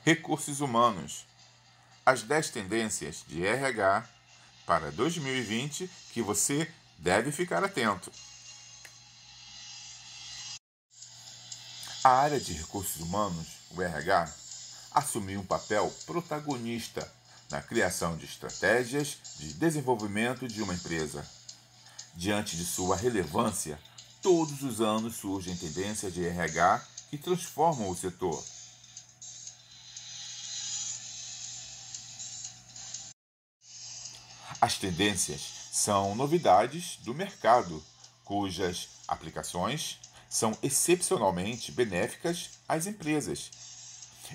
Recursos humanos. As 10 tendências de RH para 2020 que você deve ficar atento. A área de recursos humanos, o RH, assumiu um papel protagonista na criação de estratégias de desenvolvimento de uma empresa. Diante de sua relevância, todos os anos surgem tendências de RH que transformam o setor. As tendências são novidades do mercado, cujas aplicações são excepcionalmente benéficas às empresas.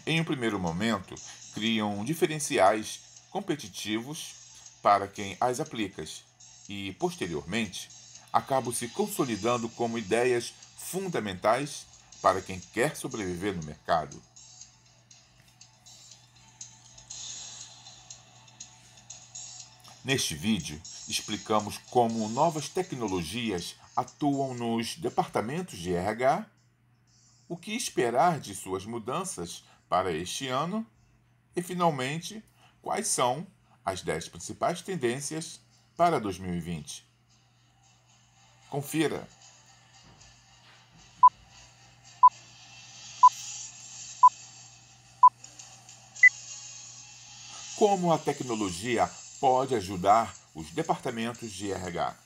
Em um primeiro momento, criam diferenciais competitivos para quem as aplica e, posteriormente, acabam se consolidando como ideias fundamentais para quem quer sobreviver no mercado. Neste vídeo, explicamos como novas tecnologias atuam nos departamentos de RH, o que esperar de suas mudanças para este ano e, finalmente, quais são as 10 principais tendências para 2020. Confira! Como a tecnologia pode ajudar os departamentos de RH?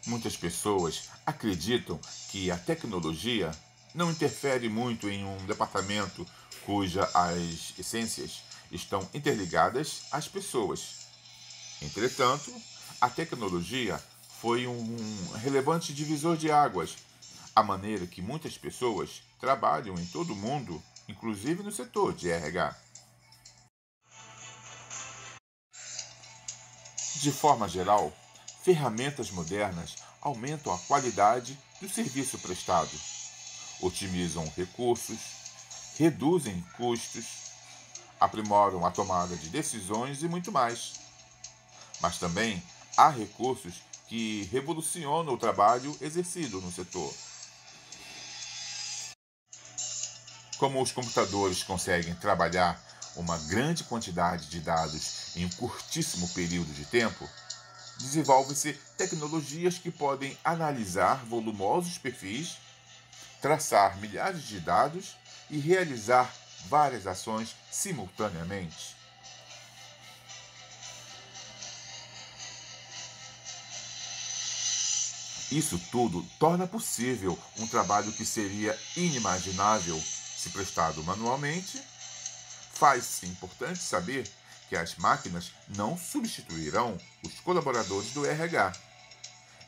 Muitas pessoas acreditam que a tecnologia não interfere muito em um departamento cujas as essências estão interligadas às pessoas. Entretanto, a tecnologia foi um relevante divisor de águas, a maneira que muitas pessoas trabalham em todo o mundo, inclusive no setor de RH. De forma geral, ferramentas modernas aumentam a qualidade do serviço prestado, otimizam recursos, reduzem custos, aprimoram a tomada de decisões e muito mais. Mas também há recursos que revolucionam o trabalho exercido no setor. Como os computadores conseguem trabalhar uma grande quantidade de dados em um curtíssimo período de tempo, desenvolvem-se tecnologias que podem analisar volumosos perfis, traçar milhares de dados e realizar várias ações simultaneamente. Isso tudo torna possível um trabalho que seria inimaginável se prestado manualmente. Faz-se importante saber que as máquinas não substituirão os colaboradores do RH.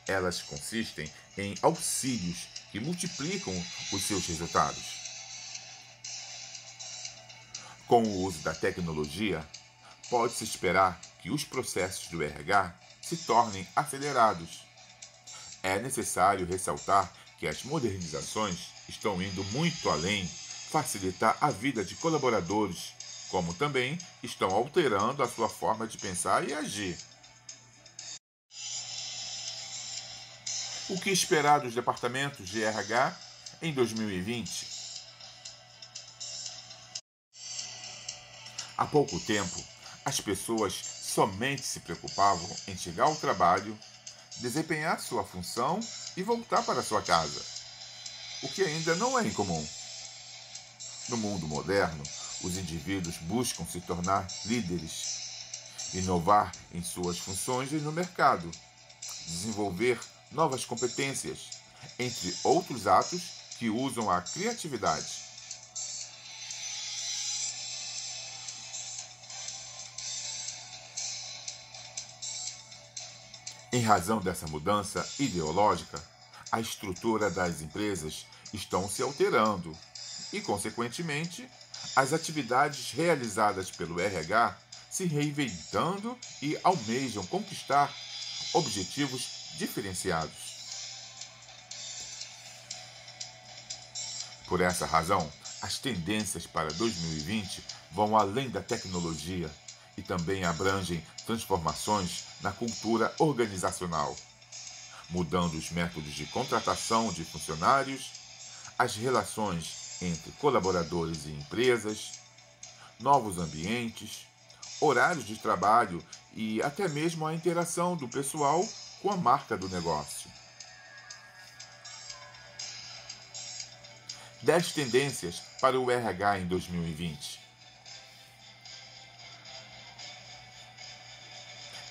Elas consistem em auxílios que multiplicam os seus resultados. Com o uso da tecnologia, pode-se esperar que os processos do RH se tornem acelerados. É necessário ressaltar que as modernizações estão indo muito além facilitar a vida de colaboradores, como também estão alterando a sua forma de pensar e agir. O que esperar dos departamentos de RH em 2020? Há pouco tempo, as pessoas somente se preocupavam em chegar ao trabalho, desempenhar sua função e voltar para sua casa, o que ainda não é incomum. No mundo moderno, os indivíduos buscam se tornar líderes, inovar em suas funções e no mercado, desenvolver novas competências, entre outros atos que usam a criatividade. Em razão dessa mudança ideológica, a estrutura das empresas estão se alterando e, consequentemente, as atividades realizadas pelo RH se reinventando e almejam conquistar objetivos diferenciados. Por essa razão, as tendências para 2020 vão além da tecnologia e também abrangem transformações na cultura organizacional, mudando os métodos de contratação de funcionários, as relações entre colaboradores e empresas, novos ambientes, horários de trabalho e até mesmo a interação do pessoal com a marca do negócio. 10 tendências para o RH em 2020.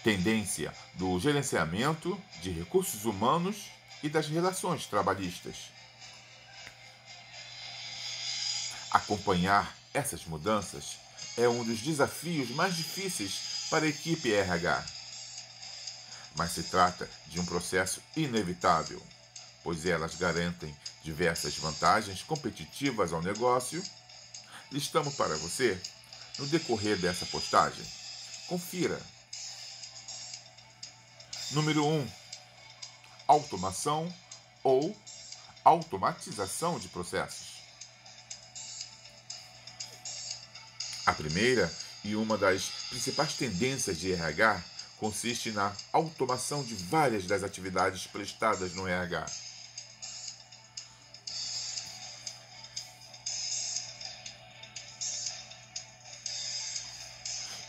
Tendência do gerenciamento de recursos humanos e das relações trabalhistas. Acompanhar essas mudanças é um dos desafios mais difíceis para a equipe RH. Mas se trata de um processo inevitável, pois elas garantem diversas vantagens competitivas ao negócio. Listamos para você no decorrer dessa postagem. Confira. Número 1. Automação ou automatização de processos. A primeira e uma das principais tendências de RH consiste na automação de várias das atividades prestadas no RH.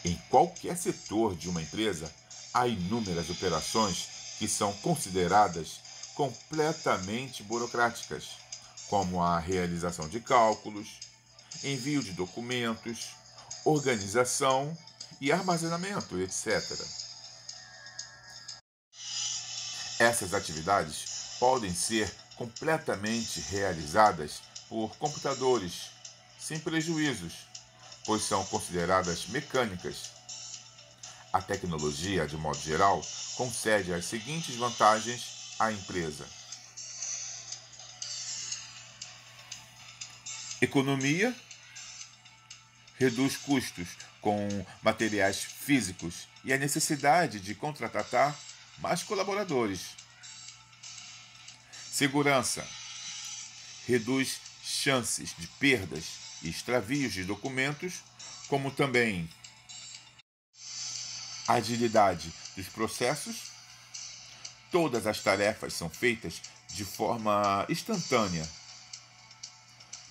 Em qualquer setor de uma empresa, há inúmeras operações que são consideradas completamente burocráticas, como a realização de cálculos, envio de documentos, organização e armazenamento, etc. Essas atividades podem ser completamente realizadas por computadores, sem prejuízos, pois são consideradas mecânicas. A tecnologia, de modo geral, concede as seguintes vantagens à empresa: economia, reduz custos com materiais físicos e a necessidade de contratar mais colaboradores. Segurança, reduz chances de perdas e extravios de documentos, como também agilidade dos processos. Todas as tarefas são feitas de forma instantânea.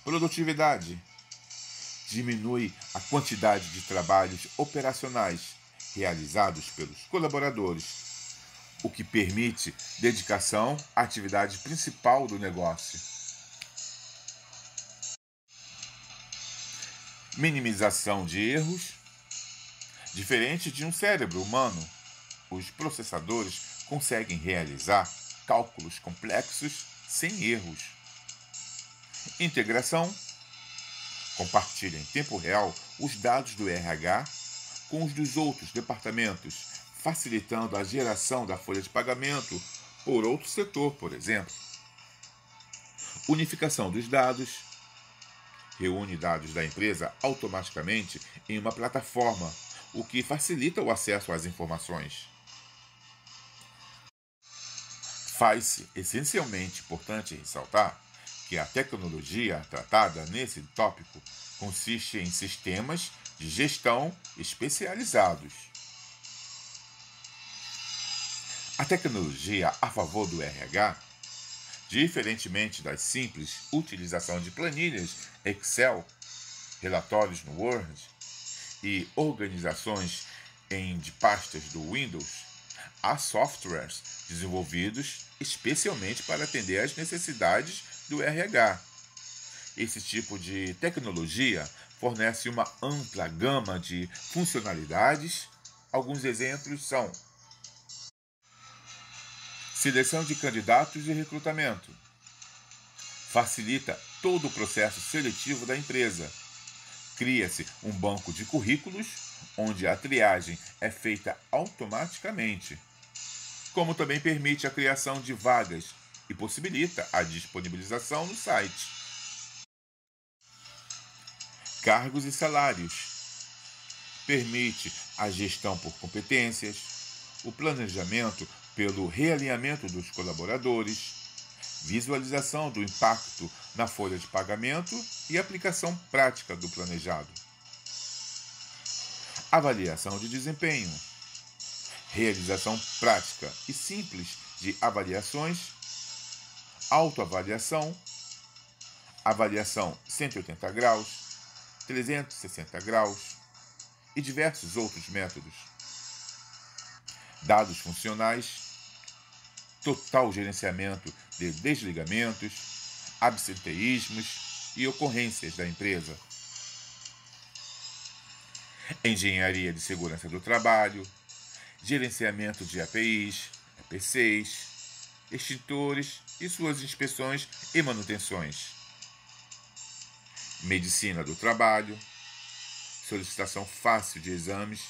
Produtividade, diminui a quantidade de trabalhos operacionais realizados pelos colaboradores, o que permite dedicação à atividade principal do negócio. Minimização de erros. Diferente de um cérebro humano, os processadores conseguem realizar cálculos complexos sem erros. Integração. Compartilha em tempo real os dados do RH com os dos outros departamentos, facilitando a geração da folha de pagamento por outro setor, por exemplo. Unificação dos dados. Reúne dados da empresa automaticamente em uma plataforma, o que facilita o acesso às informações. Faz-se essencialmente importante ressaltar que a tecnologia tratada nesse tópico consiste em sistemas de gestão especializados. A tecnologia a favor do RH, diferentemente da simples utilização de planilhas Excel, relatórios no Word e organizações de pastas do Windows, há softwares desenvolvidos especialmente para atender às necessidades do RH. Esse tipo de tecnologia fornece uma ampla gama de funcionalidades. Alguns exemplos são: seleção de candidatos e recrutamento. Facilita todo o processo seletivo da empresa. Cria-se um banco de currículos, onde a triagem é feita automaticamente, como também permite a criação de vagas e possibilita a disponibilização no site. Cargos e salários. Permite a gestão por competências, o planejamento pelo realinhamento dos colaboradores, visualização do impacto na folha de pagamento e aplicação prática do planejado. Avaliação de desempenho. Realização prática e simples de avaliações, autoavaliação, avaliação 180 graus, 360 graus e diversos outros métodos. Dados funcionais, total gerenciamento de desligamentos, absenteísmos e ocorrências da empresa. Engenharia de segurança do trabalho, gerenciamento de APIs, EPCs, extintores e suas inspeções e manutenções. Medicina do trabalho, solicitação fácil de exames,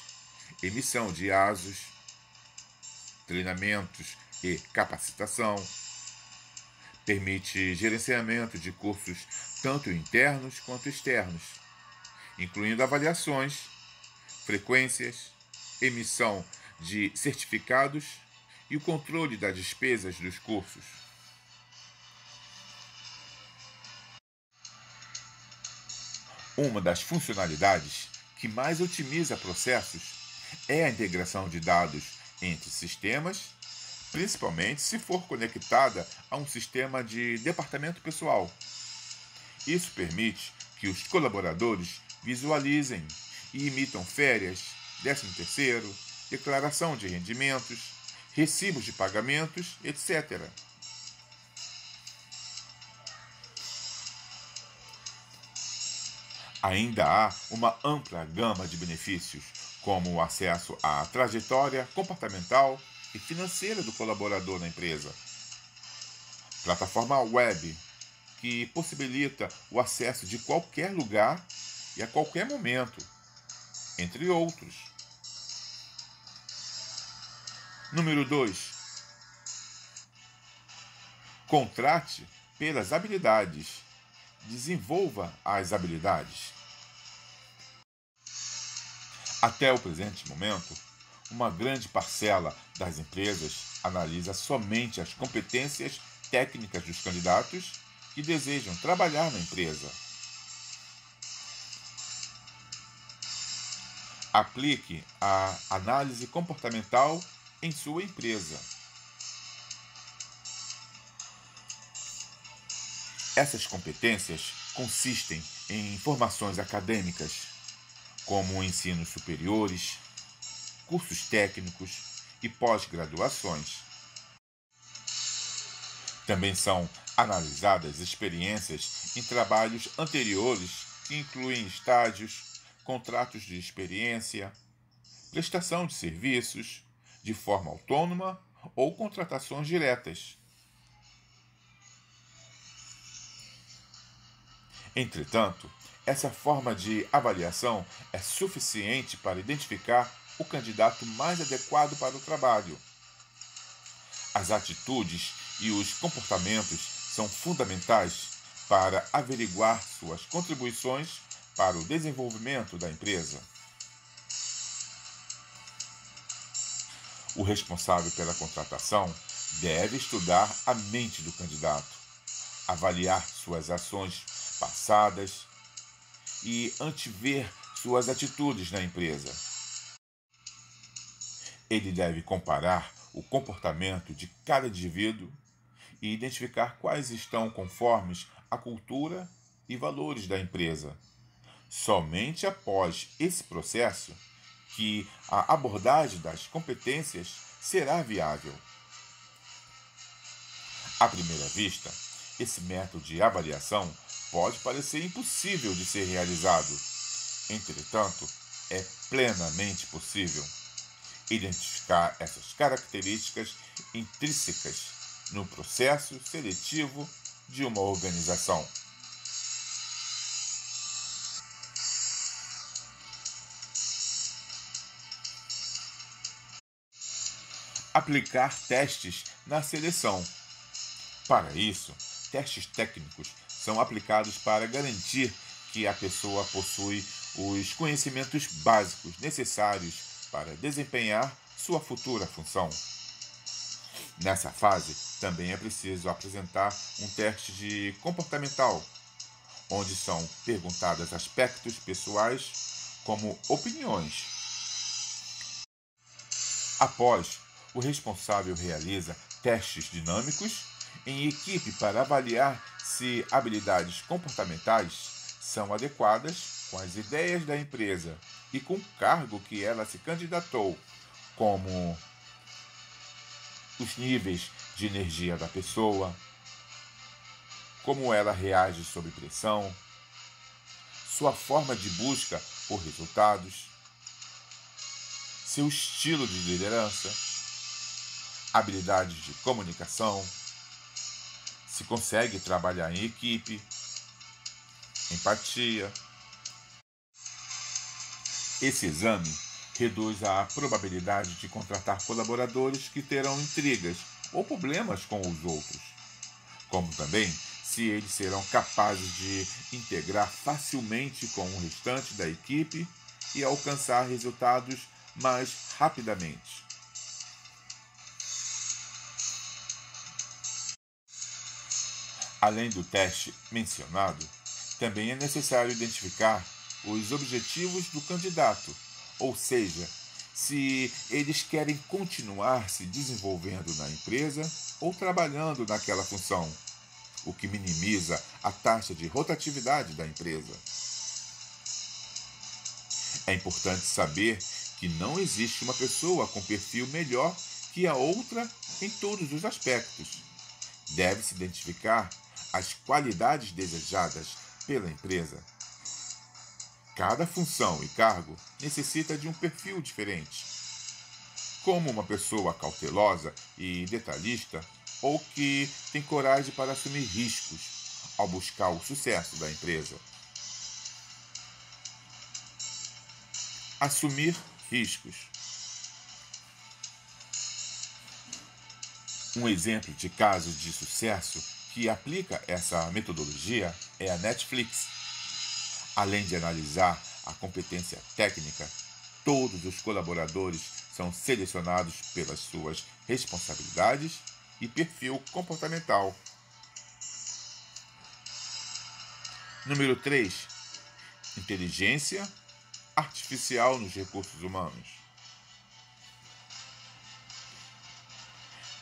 emissão de ASOs, treinamentos e capacitação. Permite gerenciamento de cursos tanto internos quanto externos, incluindo avaliações, frequências, emissão de certificados e o controle das despesas dos cursos. Uma das funcionalidades que mais otimiza processos é a integração de dados entre sistemas, principalmente se for conectada a um sistema de departamento pessoal. Isso permite que os colaboradores visualizem e emitam férias, 13º, declaração de rendimentos, recibos de pagamentos, etc. Ainda há uma ampla gama de benefícios, como o acesso à trajetória comportamental e financeira do colaborador na empresa. Plataforma web, que possibilita o acesso de qualquer lugar e a qualquer momento, entre outros. Número 2. Contrate pelas habilidades. Desenvolva as habilidades. Até o presente momento, uma grande parcela das empresas analisa somente as competências técnicas dos candidatos que desejam trabalhar na empresa. Aplique a análise comportamental em sua empresa. Essas competências consistem em formações acadêmicas, como ensinos superiores, cursos técnicos e pós-graduações. Também são analisadas experiências em trabalhos anteriores que incluem estágios, contratos de experiência, prestação de serviços de forma autônoma ou contratações diretas. Entretanto, essa forma de avaliação é suficiente para identificar o candidato mais adequado para o trabalho. As atitudes e os comportamentos são fundamentais para averiguar suas contribuições para o desenvolvimento da empresa. O responsável pela contratação deve estudar a mente do candidato, avaliar suas ações passadas e antever suas atitudes na empresa. Ele deve comparar o comportamento de cada indivíduo e identificar quais estão conformes à cultura e valores da empresa. Somente após esse processo que a abordagem das competências será viável. À primeira vista, esse método de avaliação pode parecer impossível de ser realizado. Entretanto, é plenamente possível identificar essas características intrínsecas no processo seletivo de uma organização. Aplicar testes na seleção. Para isso, testes técnicos são aplicados para garantir que a pessoa possui os conhecimentos básicos necessários para desempenhar sua futura função. Nessa fase, também é preciso apresentar um teste de comportamental, onde são perguntados aspectos pessoais como opiniões. Após, o responsável realiza testes dinâmicos em equipe para avaliar se habilidades comportamentais são adequadas com as ideias da empresa e com o cargo que ela se candidatou, como os níveis de energia da pessoa, como ela reage sob pressão, sua forma de busca por resultados, seu estilo de liderança, habilidades de comunicação, se consegue trabalhar em equipe, empatia. Esse exame reduz a probabilidade de contratar colaboradores que terão intrigas ou problemas com os outros, como também se eles serão capazes de integrar facilmente com o restante da equipe e alcançar resultados mais rapidamente. Além do teste mencionado, também é necessário identificar os objetivos do candidato, ou seja, se eles querem continuar se desenvolvendo na empresa ou trabalhando naquela função, o que minimiza a taxa de rotatividade da empresa. É importante saber que não existe uma pessoa com perfil melhor que a outra em todos os aspectos. Deve-se identificar as qualidades desejadas pela empresa. Cada função e cargo necessita de um perfil diferente, como uma pessoa cautelosa e detalhista ou que tem coragem para assumir riscos ao buscar o sucesso da empresa. Assumir riscos. Um exemplo de caso de sucesso que aplica essa metodologia é a Netflix. Além de analisar a competência técnica, todos os colaboradores são selecionados pelas suas responsabilidades e perfil comportamental. Número 3. Inteligência artificial nos recursos humanos.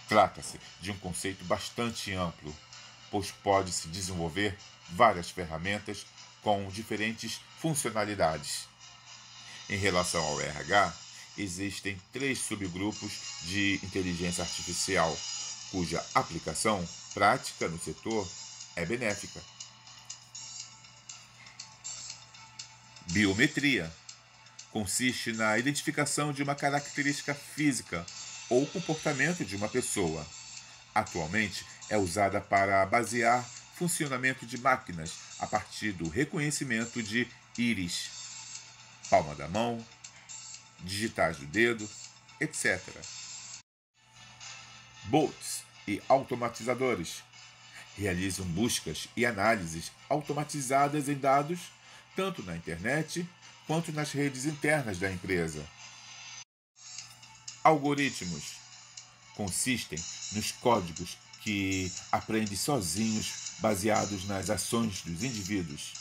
Trata-se de um conceito bastante amplo, pois pode-se desenvolver várias ferramentas com diferentes funcionalidades. Em relação ao RH, existem 3 subgrupos de inteligência artificial, cuja aplicação prática no setor é benéfica. Biometria consiste na identificação de uma característica física ou comportamento de uma pessoa. Atualmente é usada para basear funcionamento de máquinas a partir do reconhecimento de íris, palma da mão, digitais do dedo, etc. Bots e automatizadores realizam buscas e análises automatizadas em dados, tanto na internet quanto nas redes internas da empresa. Algoritmos consistem nos códigos que aprendem sozinhos baseados nas ações dos indivíduos.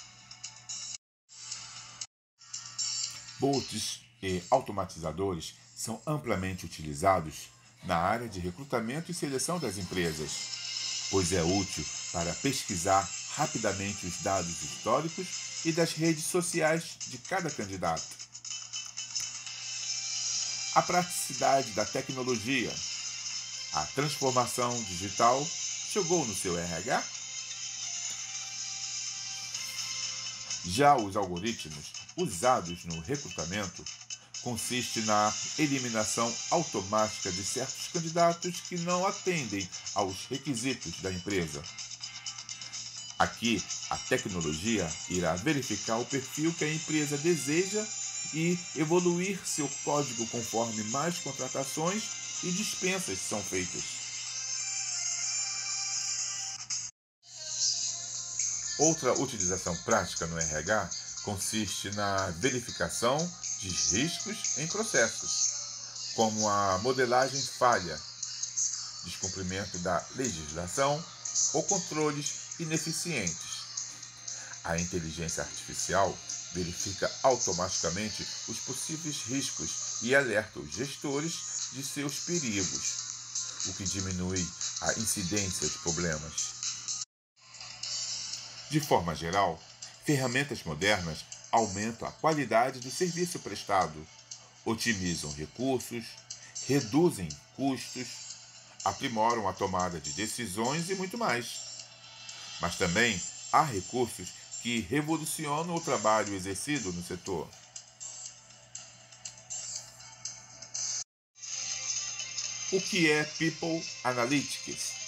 Bots e automatizadores são amplamente utilizados na área de recrutamento e seleção das empresas, pois é útil para pesquisar rapidamente os dados históricos e das redes sociais de cada candidato. A praticidade da tecnologia. A transformação digital chegou no seu RH? Já os algoritmos usados no recrutamento consistem na eliminação automática de certos candidatos que não atendem aos requisitos da empresa. Aqui, a tecnologia irá verificar o perfil que a empresa deseja e evoluir seu código conforme mais contratações e dispensas são feitas. Outra utilização prática no RH consiste na verificação de riscos em processos, como a modelagem falha, descumprimento da legislação ou controles ineficientes. A inteligência artificial verifica automaticamente os possíveis riscos e alerta os gestores de seus perigos, o que diminui a incidência de problemas. De forma geral, ferramentas modernas aumentam a qualidade do serviço prestado, otimizam recursos, reduzem custos, aprimoram a tomada de decisões e muito mais. Mas também há recursos que revolucionam o trabalho exercido no setor. O que é People Analytics?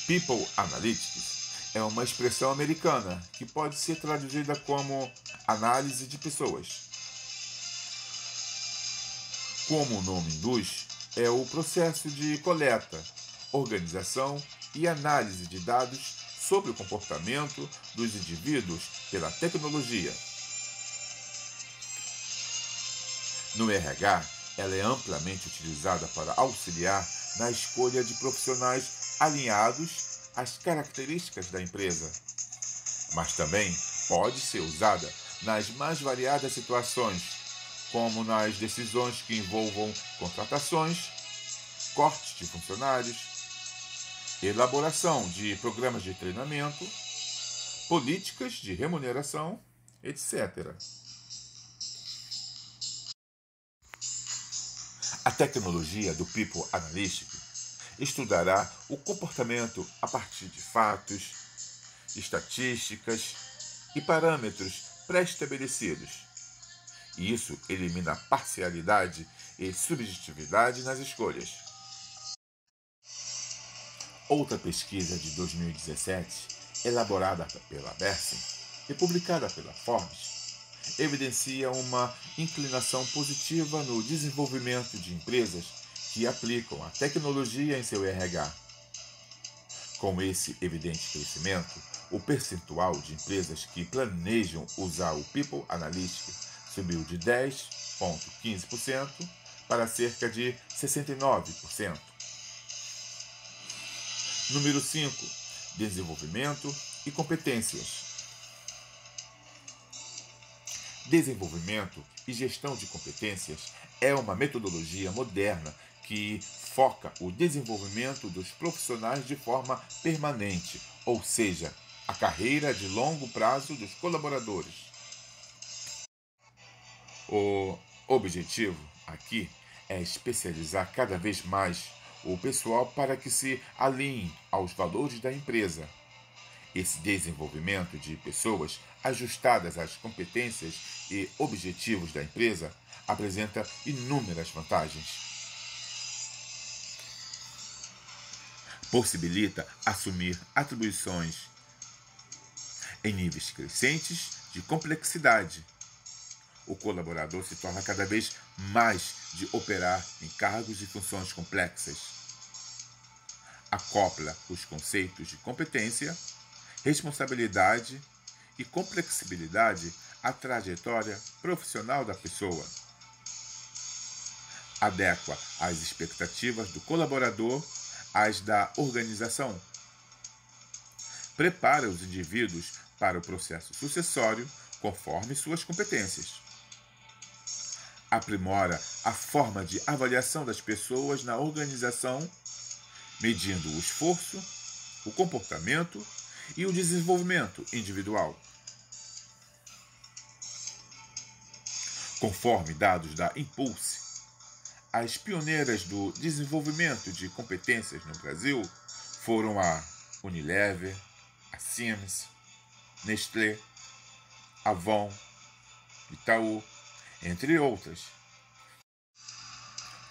People Analytics é uma expressão americana que pode ser traduzida como análise de pessoas. Como o nome induz, é o processo de coleta, organização e análise de dados sobre o comportamento dos indivíduos pela tecnologia. No RH, ela é amplamente utilizada para auxiliar na escolha de profissionais alinhados às características da empresa, mas também pode ser usada nas mais variadas situações, como nas decisões que envolvam contratações, cortes de funcionários, elaboração de programas de treinamento, políticas de remuneração, etc. A tecnologia do People Analytics estudará o comportamento a partir de fatos, estatísticas e parâmetros pré-estabelecidos. E isso elimina parcialidade e subjetividade nas escolhas. Outra pesquisa de 2017, elaborada pela Bersin e publicada pela Forbes, evidencia uma inclinação positiva no desenvolvimento de empresas que aplicam a tecnologia em seu RH. Com esse evidente crescimento, o percentual de empresas que planejam usar o People Analytics subiu de 10,15% para cerca de 69%. Número 5. Desenvolvimento e competências. Desenvolvimento e gestão de competências é uma metodologia moderna que foca o desenvolvimento dos profissionais de forma permanente, ou seja, a carreira de longo prazo dos colaboradores. O objetivo aqui é especializar cada vez mais o pessoal para que se alinhe aos valores da empresa. Esse desenvolvimento de pessoas ajustadas às competências e objetivos da empresa apresenta inúmeras vantagens. Possibilita assumir atribuições em níveis crescentes de complexidade. O colaborador se torna cada vez mais de operar em cargos e funções complexas. Acopla os conceitos de competência, responsabilidade e complexibilidade à trajetória profissional da pessoa. Adequa as expectativas do colaborador às da organização. Prepara os indivíduos para o processo sucessório conforme suas competências. Aprimora a forma de avaliação das pessoas na organização, medindo o esforço, o comportamento e o desenvolvimento individual. Conforme dados da Impulse, as pioneiras do desenvolvimento de competências no Brasil foram a Unilever, a Siemens, Nestlé, Avon, Itaú, entre outras.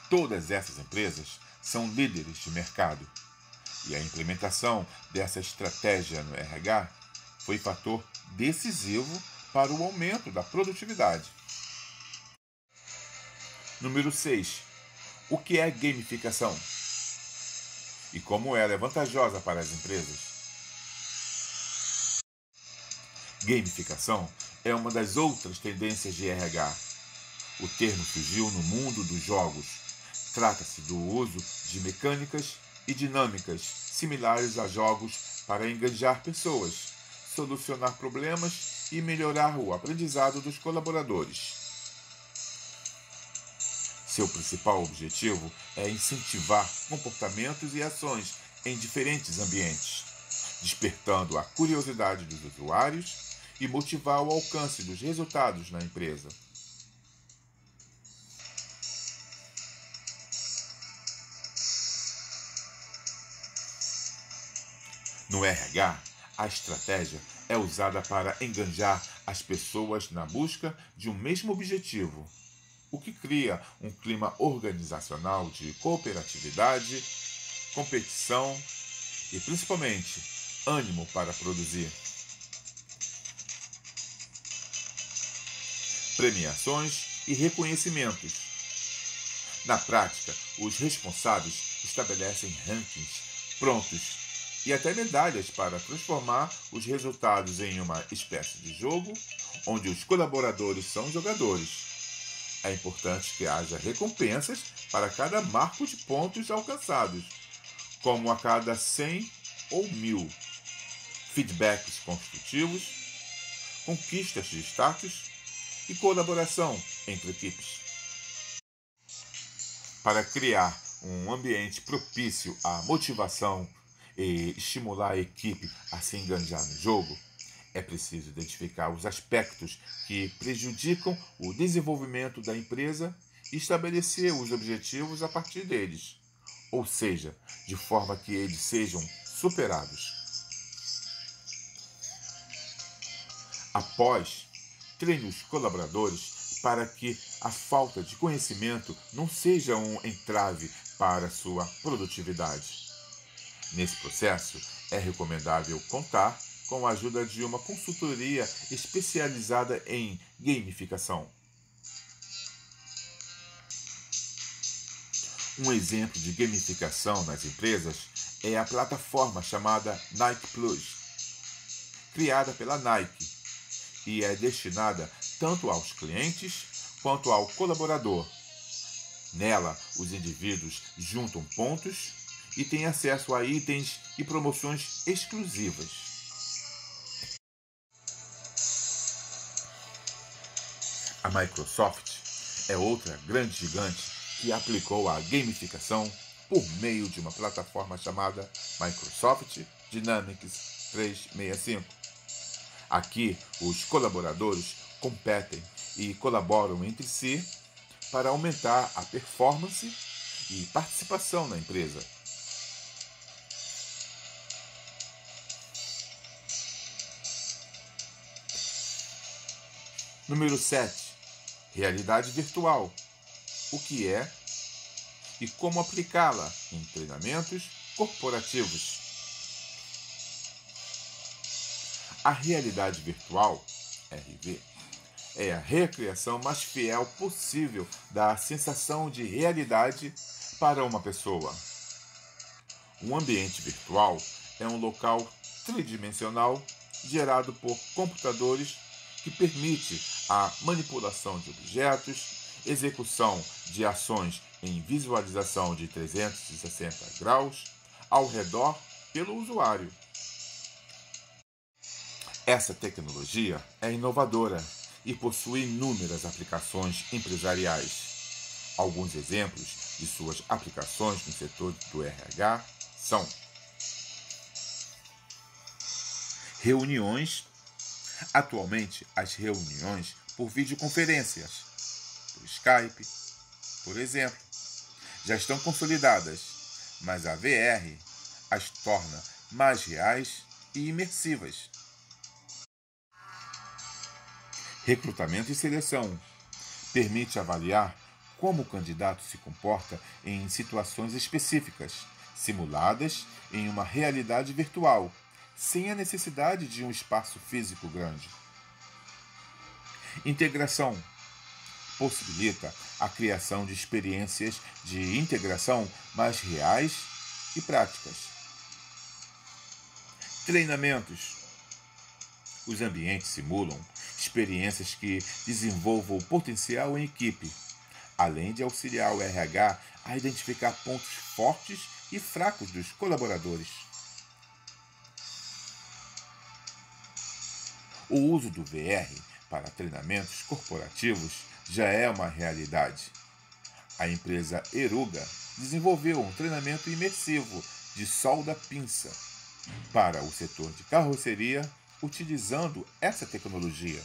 Todas essas empresas são líderes de mercado e a implementação dessa estratégia no RH foi fator decisivo para o aumento da produtividade. Número 6. O que é gamificação? E como ela é vantajosa para as empresas? Gamificação é uma das outras tendências de RH. O termo surgiu no mundo dos jogos. Trata-se do uso de mecânicas e dinâmicas similares a jogos para engajar pessoas, solucionar problemas e melhorar o aprendizado dos colaboradores. Seu principal objetivo é incentivar comportamentos e ações em diferentes ambientes, despertando a curiosidade dos usuários e motivar o alcance dos resultados na empresa. No RH, a estratégia é usada para engajar as pessoas na busca de um mesmo objetivo, o que cria um clima organizacional de cooperatividade, competição e, principalmente, ânimo para produzir. Premiações e reconhecimentos. Na prática, os responsáveis estabelecem rankings prontos e até medalhas para transformar os resultados em uma espécie de jogo onde os colaboradores são jogadores. É importante que haja recompensas para cada marco de pontos alcançados, como a cada 100 ou 1000, feedbacks construtivos, conquistas de status e colaboração entre equipes. Para criar um ambiente propício à motivação e estimular a equipe a se engajar no jogo, é preciso identificar os aspectos que prejudicam o desenvolvimento da empresa e estabelecer os objetivos a partir deles, ou seja, de forma que eles sejam superados. Após, treine os colaboradores para que a falta de conhecimento não seja um entrave para sua produtividade. Nesse processo, é recomendável contar com a ajuda de uma consultoria especializada em gamificação. Um exemplo de gamificação nas empresas é a plataforma chamada Nike Plus, criada pela Nike, e é destinada tanto aos clientes quanto ao colaborador. Nela, os indivíduos juntam pontos e têm acesso a itens e promoções exclusivas. A Microsoft é outra grande gigante que aplicou a gamificação por meio de uma plataforma chamada Microsoft Dynamics 365. Aqui, os colaboradores competem e colaboram entre si para aumentar a performance e participação na empresa. Número 7. Realidade virtual. O que é e como aplicá-la em treinamentos corporativos. A realidade virtual, RV, é a recriação mais fiel possível da sensação de realidade para uma pessoa. Um ambiente virtual é um local tridimensional gerado por computadores que permite a manipulação de objetos, execução de ações em visualização de 360 graus ao redor pelo usuário. Essa tecnologia é inovadora e possui inúmeras aplicações empresariais. Alguns exemplos de suas aplicações no setor do RH são reuniões. Atualmente, as reuniões por videoconferências, por Skype, por exemplo, já estão consolidadas, mas a VR as torna mais reais e imersivas. Recrutamento e seleção permite avaliar como o candidato se comporta em situações específicas, simuladas em uma realidade virtual, sem a necessidade de um espaço físico grande. Integração possibilita a criação de experiências de integração mais reais e práticas. Treinamentos. Os ambientes simulam experiências que desenvolvam o potencial em equipe, além de auxiliar o RH a identificar pontos fortes e fracos dos colaboradores. O uso do VR para treinamentos corporativos já é uma realidade. A empresa Eruga desenvolveu um treinamento imersivo de solda pinça, para o setor de carroceria utilizando essa tecnologia.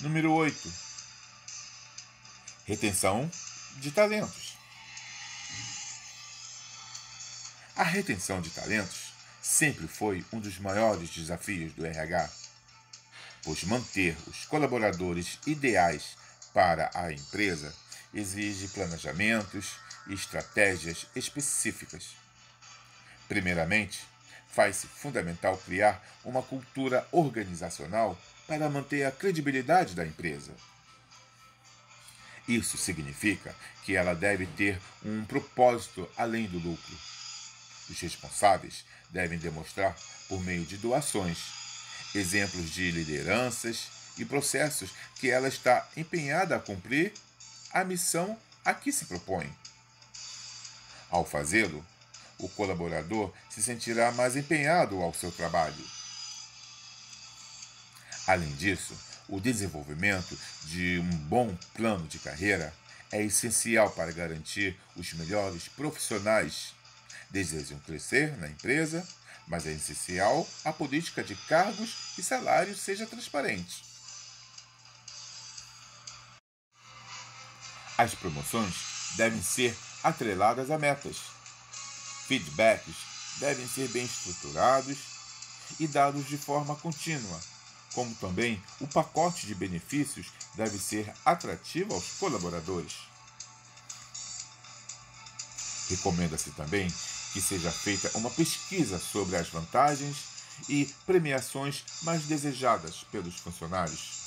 Número 8. Retenção de talentos. A retenção de talentos sempre foi um dos maiores desafios do RH, pois manter os colaboradores ideais para a empresa exige planejamentos e estratégias específicas. Primeiramente, faz-se fundamental criar uma cultura organizacional para manter a credibilidade da empresa. Isso significa que ela deve ter um propósito além do lucro. Os responsáveis devem demonstrar, por meio de doações, exemplos de lideranças e processos que ela está empenhada a cumprir a missão a que se propõe. Ao fazê-lo, o colaborador se sentirá mais empenhado ao seu trabalho. Além disso, o desenvolvimento de um bom plano de carreira é essencial para garantir os melhores profissionais desejam crescer na empresa, mas é essencial a política de cargos e salários seja transparente. As promoções devem ser atreladas a metas. Feedbacks devem ser bem estruturados e dados de forma contínua, como também o pacote de benefícios deve ser atrativo aos colaboradores. Recomenda-se também que seja feita uma pesquisa sobre as vantagens e premiações mais desejadas pelos funcionários.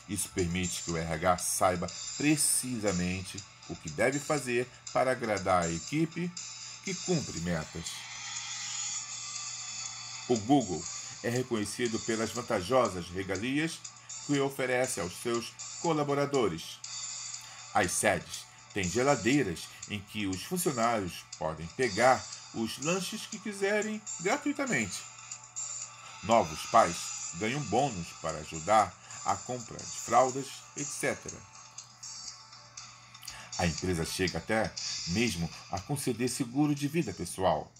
Isso permite que o RH saiba precisamente o que deve fazer para agradar a equipe que cumpre metas. O Google é reconhecido pelas vantajosas regalias que oferece aos seus colaboradores. As sedes têm geladeiras em que os funcionários podem pegar os lanches que quiserem gratuitamente. Novos pais ganham bônus para ajudar a compra de fraldas, etc. A empresa chega até mesmo a conceder seguro de vida pessoal.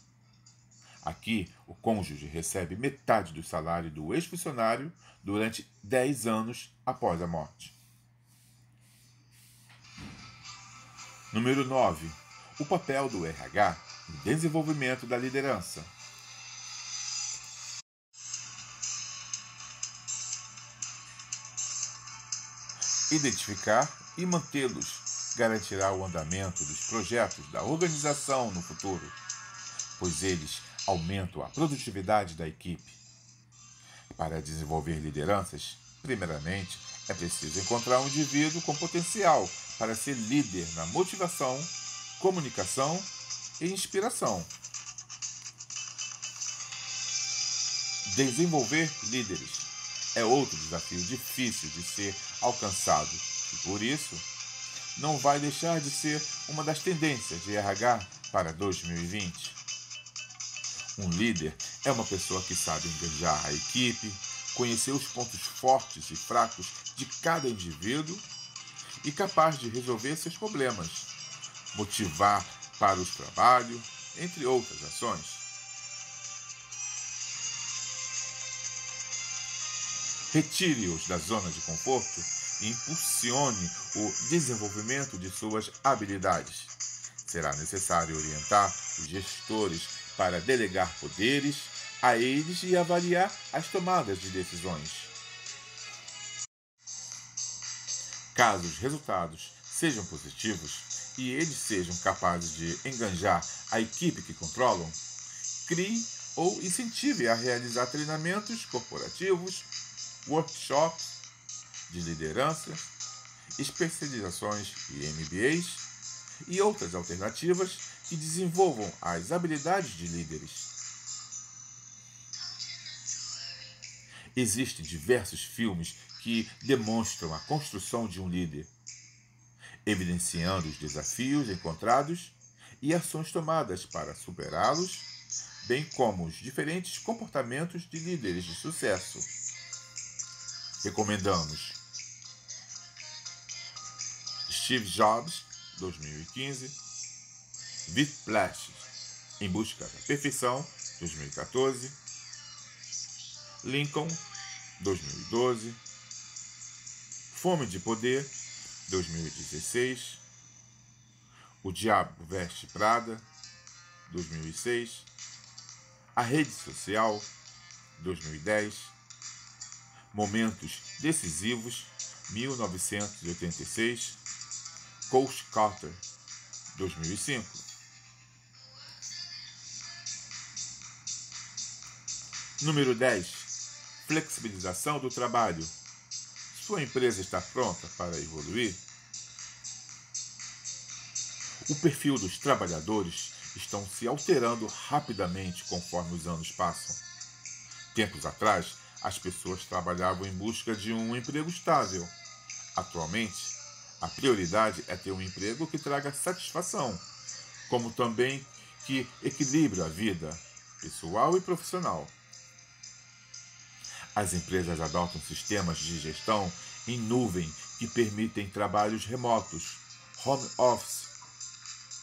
Aqui, o cônjuge recebe metade do salário do ex-funcionário durante 10 anos após a morte. Número 9. O papel do RH no desenvolvimento da liderança. Identificar e mantê-los garantirá o andamento dos projetos da organização no futuro, pois eles aumentam a produtividade da equipe. Para desenvolver lideranças, primeiramente, é preciso encontrar um indivíduo com potencial para ser líder na motivação, comunicação e inspiração. Desenvolver líderes é outro desafio difícil de ser alcançado e, por isso, não vai deixar de ser uma das tendências de RH para 2020. Um líder é uma pessoa que sabe engajar a equipe, conhecer os pontos fortes e fracos de cada indivíduo e capaz de resolver seus problemas, motivar para o trabalho, entre outras ações. Retire-os da zona de conforto e impulsione o desenvolvimento de suas habilidades. Será necessário orientar os gestores para delegar poderes a eles e avaliar as tomadas de decisões. Caso os resultados sejam positivos e eles sejam capazes de engajar a equipe que controlam, crie ou incentive a realizar treinamentos corporativos, workshops de liderança, especializações e MBAs e outras alternativas que desenvolvam as habilidades de líderes. Existem diversos filmes que demonstram a construção de um líder, evidenciando os desafios encontrados e ações tomadas para superá-los, bem como os diferentes comportamentos de líderes de sucesso. Recomendamos Steve Jobs, 2015, Whiplash, Em Busca da Perfeição, 2014. Lincoln, 2012. Fome de Poder, 2016. O Diabo Veste Prada, 2006. A Rede Social, 2010. Momentos Decisivos, 1986. Coach Carter, 2005. Número 10. Flexibilização do trabalho. Sua empresa está pronta para evoluir? O perfil dos trabalhadores estão se alterando rapidamente conforme os anos passam. Tempos atrás, as pessoas trabalhavam em busca de um emprego estável. Atualmente, a prioridade é ter um emprego que traga satisfação, como também que equilibre a vida pessoal e profissional. As empresas adotam sistemas de gestão em nuvem que permitem trabalhos remotos, home office.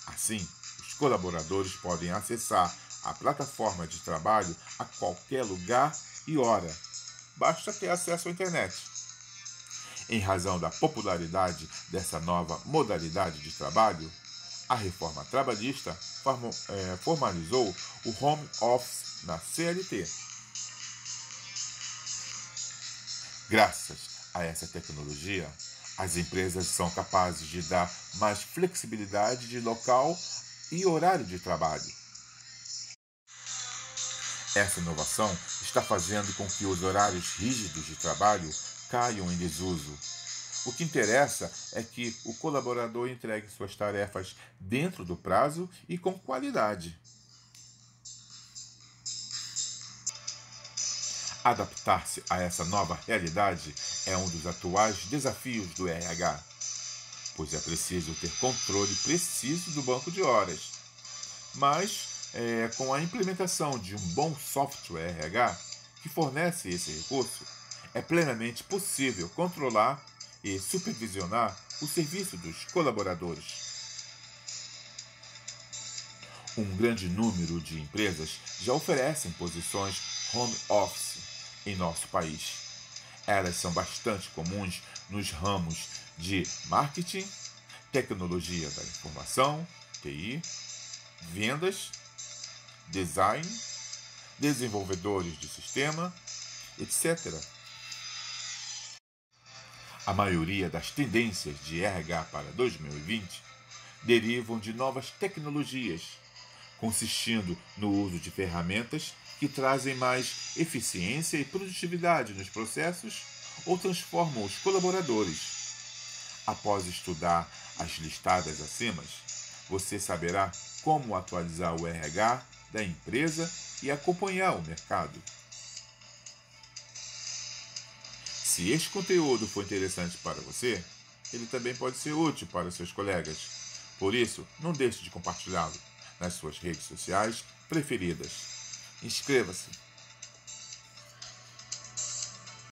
Assim, os colaboradores podem acessar a plataforma de trabalho a qualquer lugar e hora. Basta ter acesso à internet. Em razão da popularidade dessa nova modalidade de trabalho, a reforma trabalhista formalizou o home office na CLT. Graças a essa tecnologia, as empresas são capazes de dar mais flexibilidade de local e horário de trabalho. Essa inovação está fazendo com que os horários rígidos de trabalho caiam em desuso. O que interessa é que o colaborador entregue suas tarefas dentro do prazo e com qualidade. Adaptar-se a essa nova realidade é um dos atuais desafios do RH, pois é preciso ter controle preciso do banco de horas. Mas, com a implementação de um bom software RH que fornece esse recurso, é plenamente possível controlar e supervisionar o serviço dos colaboradores. Um grande número de empresas já oferecem posições home office em nosso país. Elas são bastante comuns nos ramos de marketing, tecnologia da informação, TI, vendas, design, desenvolvedores de sistema, etc. A maioria das tendências de RH para 2020 derivam de novas tecnologias, consistindo no uso de ferramentas que trazem mais eficiência e produtividade nos processos ou transformam os colaboradores. Após estudar as listadas acima, você saberá como atualizar o RH da empresa e acompanhar o mercado. Se este conteúdo for interessante para você, ele também pode ser útil para seus colegas. Por isso, não deixe de compartilhá-lo nas suas redes sociais preferidas. Inscreva-se